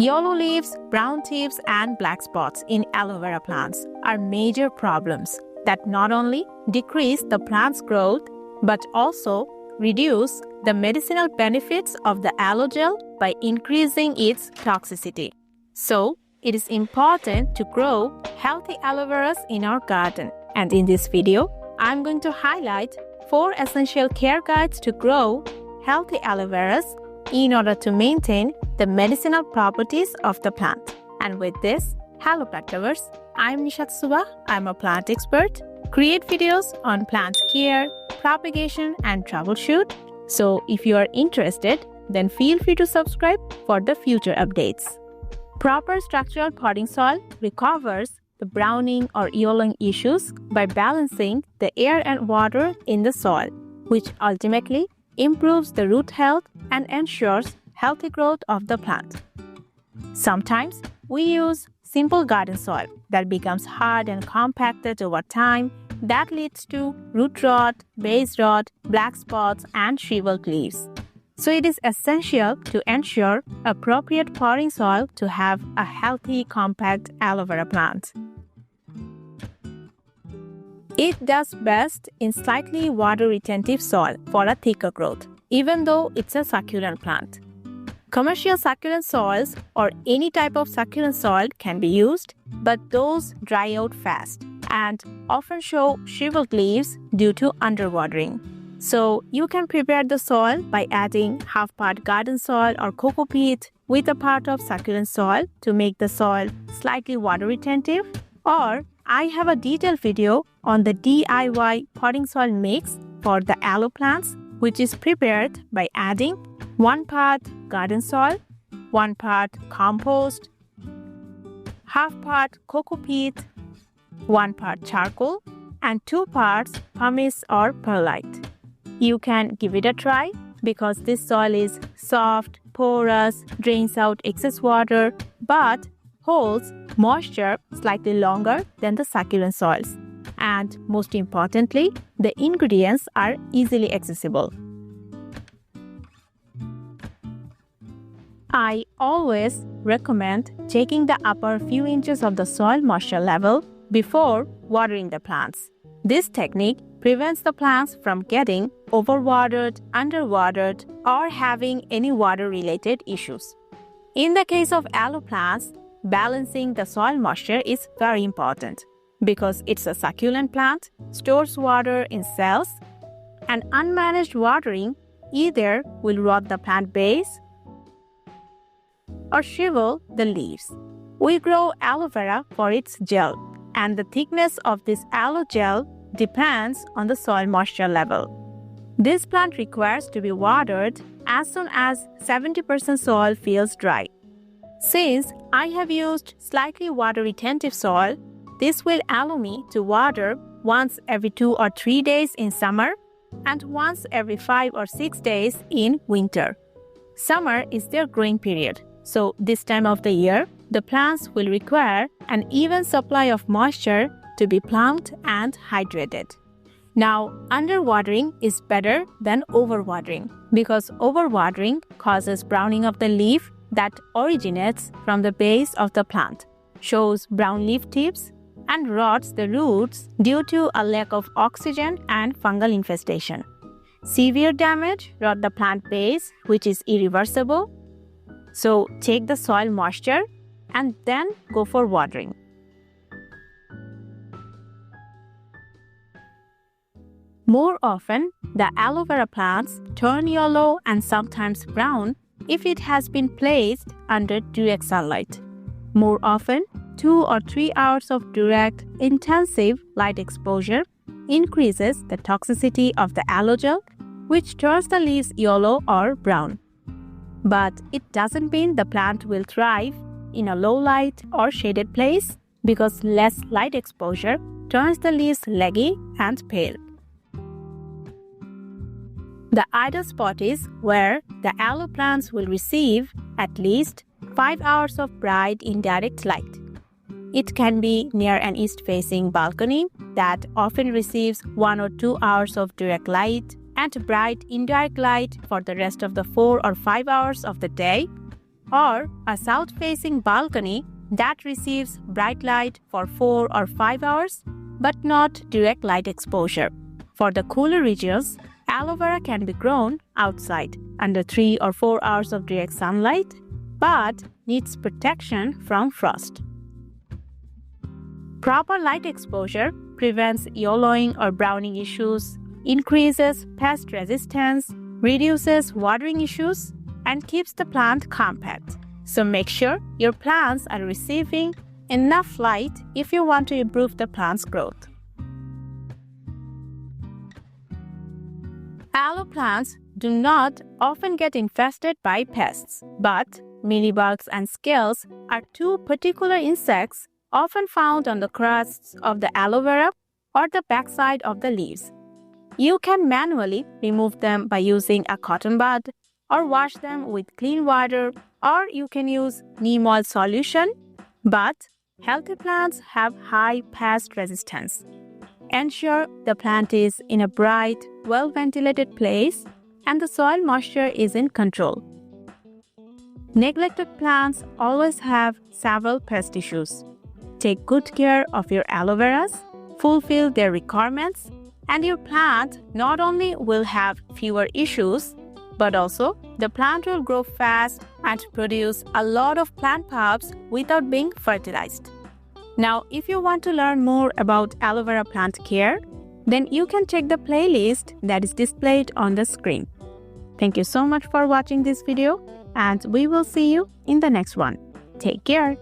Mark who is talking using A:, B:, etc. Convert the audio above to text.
A: Yellow leaves, brown tips, and black spots in aloe vera plants are major problems that not only decrease the plant's growth but also reduce the medicinal benefits of the aloe gel by increasing its toxicity. So, it is important to grow healthy aloe veras in our garden. And in this video, I'm going to highlight 4 essential care guides to grow healthy aloe veras in order to maintain the medicinal properties of the plant. And with this, hello plant lovers, I'm Nishat Suba. I'm a plant expert, create videos on plant care, propagation and troubleshoot. So if you are interested, then feel free to subscribe for the future updates. Proper structural potting soil recovers the browning or yellowing issues by balancing the air and water in the soil, which ultimately improves the root health and ensures healthy growth of the plant. Sometimes we use simple garden soil that becomes hard and compacted over time. That leads to root rot, base rot, black spots, and shriveled leaves. So it is essential to ensure appropriate potting soil to have a healthy, compact aloe vera plant. It does best in slightly water-retentive soil for a thicker growth, even though it's a succulent plant. Commercial succulent soils or any type of succulent soil can be used, but those dry out fast and often show shriveled leaves due to underwatering. So you can prepare the soil by adding half part garden soil or coco peat with a part of succulent soil to make the soil slightly water retentive, or I have a detailed video on the DIY potting soil mix for the aloe plants, which is prepared by adding 1 part garden soil, 1 part compost, half part coco peat, 1 part charcoal, and 2 parts pumice or perlite. You can give it a try because this soil is soft, porous, drains out excess water, but holds moisture slightly longer than the succulent soils. And most importantly, the ingredients are easily accessible. I always recommend checking the upper few inches of the soil moisture level before watering the plants. This technique prevents the plants from getting overwatered, underwatered, or having any water-related issues. In the case of aloe plants, balancing the soil moisture is very important because it's a succulent plant, stores water in cells, and unmanaged watering either will rot the plant base or shrivel the leaves. We grow aloe vera for its gel, and the thickness of this aloe gel depends on the soil moisture level. This plant requires to be watered as soon as 70% soil feels dry. Since I have used slightly water-retentive soil, this will allow me to water once every 2 or 3 days in summer and once every 5 or 6 days in winter. Summer is their growing period, so this time of the year, the plants will require an even supply of moisture to be plumped and hydrated. Now, underwatering is better than overwatering because overwatering causes browning of the leaf that originates from the base of the plant, shows brown leaf tips, and rots the roots due to a lack of oxygen and fungal infestation. Severe damage rot the plant base, which is irreversible. So check the soil moisture and then go for watering. More often, the aloe vera plants turn yellow and sometimes brown if it has been placed under direct sunlight. More often, 2 or 3 hours of direct, intensive light exposure increases the toxicity of the aloe gel, which turns the leaves yellow or brown. But it doesn't mean the plant will thrive in a low light or shaded place because less light exposure turns the leaves leggy and pale. The ideal spot is where the aloe plants will receive at least 5 hours of bright indirect light. It can be near an east-facing balcony that often receives 1 or 2 hours of direct light and bright indirect light for the rest of the 4 or 5 hours of the day, or a south-facing balcony that receives bright light for 4 or 5 hours but not direct light exposure. For the cooler regions, aloe vera can be grown outside under 3 or 4 hours of direct sunlight but needs protection from frost. Proper light exposure prevents yellowing or browning issues, increases pest resistance, reduces watering issues, and keeps the plant compact. So make sure your plants are receiving enough light if you want to improve the plant's growth. Aloe plants do not often get infested by pests, but mealybugs and scales are two particular insects often found on the crusts of the aloe vera or the backside of the leaves. You can manually remove them by using a cotton bud or wash them with clean water, or you can use neem oil solution, but healthy plants have high pest resistance. Ensure the plant is in a bright, well-ventilated place and the soil moisture is in control. Neglected plants always have several pest issues. Take good care of your aloe veras, fulfill their requirements, and your plant not only will have fewer issues, but also the plant will grow fast and produce a lot of plant pups without being fertilized. Now, if you want to learn more about aloe vera plant care, then you can check the playlist that is displayed on the screen. Thank you so much for watching this video, and we will see you in the next one. Take care.